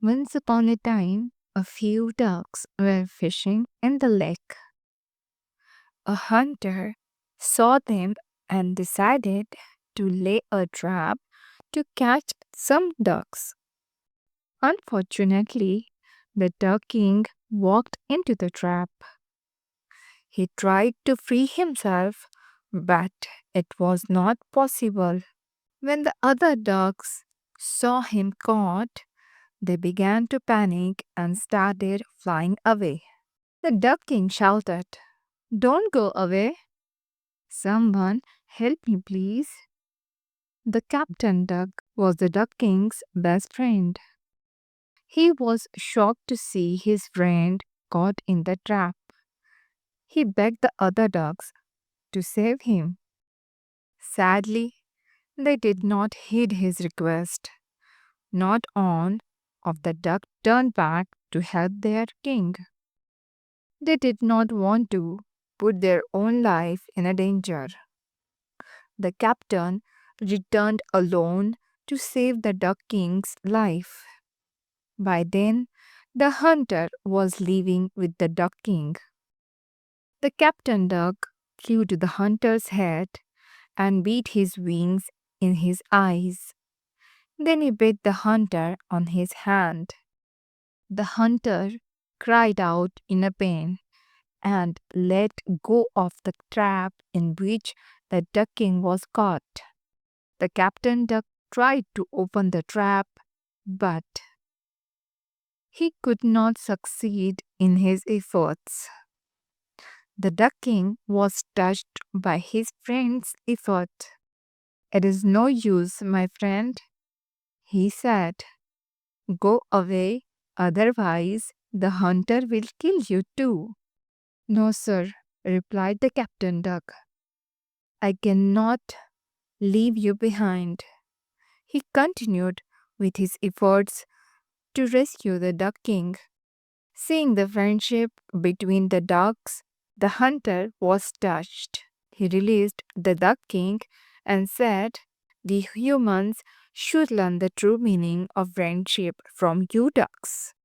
Once upon a time, a few ducks were fishing in the lake. A hunter saw them and decided to lay a trap to catch some ducks. Unfortunately, the duck king walked into the trap. He tried to free himself, but it was not possible. When the other ducks saw him caught, they began to panic and started flying away. The duck king shouted, "Don't go away! Someone help me, please." The captain duck was the duck king's best friend. He was shocked to see his friend caught in the trap. He begged the other ducks to save him. Sadly, they did not heed his request. Not one of the ducks turned back to help their king. They did not want to put their own life in a danger. The captain returned alone to save the duck king's life. By then, the hunter was leaving with the duck king. The captain duck flew to the hunter's head and beat his wings in his eyes. Then he bit the hunter on his hand. The hunter cried out in a pain and let go of the trap in which the duck king was caught. The captain duck tried to open the trap, but he could not succeed in his efforts. The duck king was touched by his friend's effort. "It is no use, my friend," he said. "Go away, otherwise the hunter will kill you too." "No, sir," replied the captain duck. "I cannot leave you behind." He continued with his efforts to rescue the duck king. Seeing the friendship between the ducks, the hunter was touched. He released the duck king and said, "We humans should learn the true meaning of friendship from you ducks."